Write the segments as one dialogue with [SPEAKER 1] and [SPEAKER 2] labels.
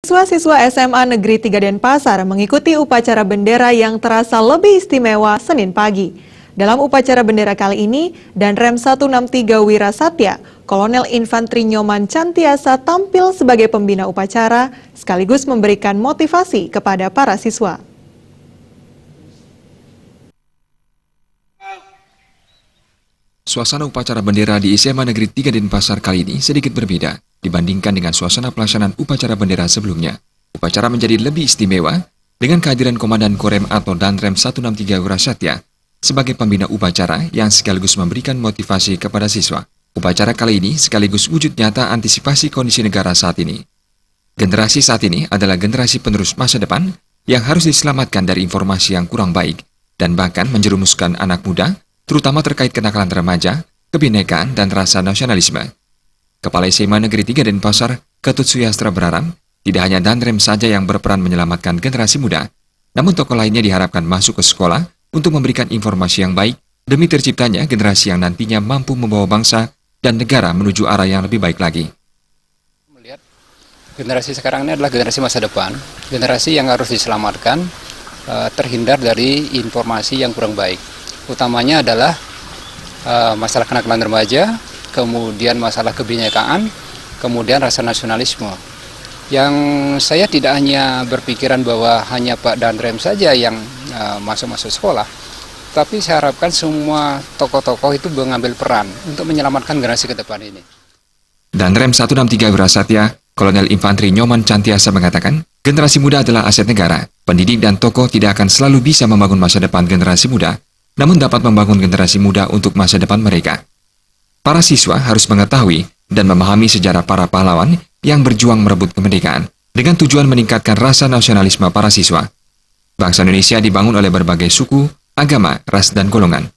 [SPEAKER 1] Siswa-siswa SMA Negeri 3 Denpasar mengikuti upacara bendera yang terasa lebih istimewa Senin pagi. Dalam upacara bendera kali ini, Danrem 163 Wirasatya, Kolonel Infantri Nyoman Cantiasa tampil sebagai pembina upacara, sekaligus memberikan motivasi kepada para siswa.
[SPEAKER 2] Suasana upacara bendera di SMA Negeri 3 Denpasar kali ini sedikit berbeda dibandingkan dengan suasana pelaksanaan upacara bendera sebelumnya. Upacara menjadi lebih istimewa dengan kehadiran Komandan Korem atau Danrem 163 Wirasatya sebagai pembina upacara yang sekaligus memberikan motivasi kepada siswa. Upacara kali ini sekaligus wujud nyata antisipasi kondisi negara saat ini. Generasi saat ini adalah generasi penerus masa depan yang harus diselamatkan dari informasi yang kurang baik dan bahkan menjerumuskan anak muda, terutama terkait kenakalan remaja, kebinekaan, dan rasa nasionalisme. Kepala SMA Negeri 3 Denpasar, Ketut Suyastra berharap tidak hanya Danrem saja yang berperan menyelamatkan generasi muda, namun tokoh lainnya diharapkan masuk ke sekolah untuk memberikan informasi yang baik demi terciptanya generasi yang nantinya mampu membawa bangsa dan negara menuju arah yang lebih baik lagi.
[SPEAKER 3] Melihat generasi sekarang ini adalah generasi masa depan, generasi yang harus diselamatkan, terhindar dari informasi yang kurang baik. Utamanya adalah masalah kenakalan remaja, kemudian masalah kebinekaan, kemudian rasa nasionalisme. Yang saya tidak hanya berpikiran bahwa hanya Pak Danrem saja yang masuk sekolah, tapi saya harapkan semua tokoh-tokoh itu mengambil peran untuk menyelamatkan generasi ke depan ini.
[SPEAKER 2] Danrem 163 Wirasatya, Kolonel Infantri Nyoman Cantiasa mengatakan, generasi muda adalah aset negara. Pendidik dan tokoh tidak akan selalu bisa membangun masa depan generasi muda, namun dapat membangun generasi muda untuk masa depan mereka. Para siswa harus mengetahui dan memahami sejarah para pahlawan yang berjuang merebut kemerdekaan dengan tujuan meningkatkan rasa nasionalisme para siswa. Bangsa Indonesia dibangun oleh berbagai suku, agama, ras, dan golongan.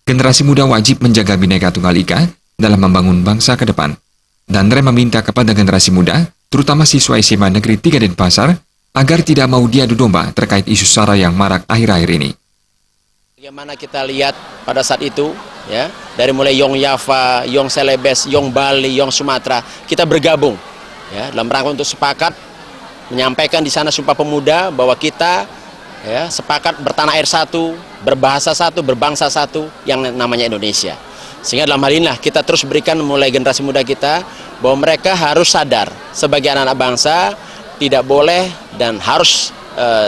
[SPEAKER 2] Generasi muda wajib menjaga Bhinneka Tunggal Ika dalam membangun bangsa ke depan. Danrem meminta kepada generasi muda, terutama siswa SMA Negeri 3 Denpasar, agar tidak mau diadu domba terkait isu SARA yang marak akhir-akhir ini.
[SPEAKER 4] Bagaimana kita lihat pada saat itu, ya, dari mulai Yong Java, Yong Celebes, Yong Bali, Yong Sumatera, kita bergabung, ya, dalam rangka untuk sepakat menyampaikan di sana Sumpah Pemuda bahwa kita, ya, sepakat bertanah air satu, berbahasa satu, berbangsa satu, yang namanya Indonesia. Sehingga dalam hal inilah kita terus berikan mulai generasi muda kita bahwa mereka harus sadar sebagai anak-anak bangsa tidak boleh dan harus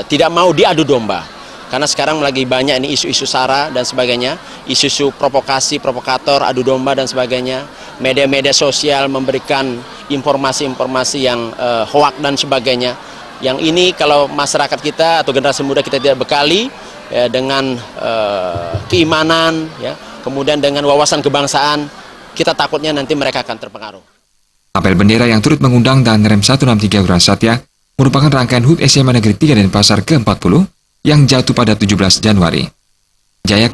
[SPEAKER 4] tidak mau diadu domba. Karena sekarang lagi banyak ini isu-isu SARA dan sebagainya, isu-isu provokasi, provokator, adu domba dan sebagainya. Media-media sosial memberikan informasi-informasi yang hoak dan sebagainya. Yang ini kalau masyarakat kita atau generasi muda kita tidak bekali ya, dengan keimanan, ya, kemudian dengan wawasan kebangsaan, kita takutnya nanti mereka akan terpengaruh.
[SPEAKER 2] Apel bendera yang turut mengundang Danrem 163 Wirasatya merupakan rangkaian HUT SMA Negeri 3 Denpasar ke-40 yang jatuh pada 17 Januari. Jaya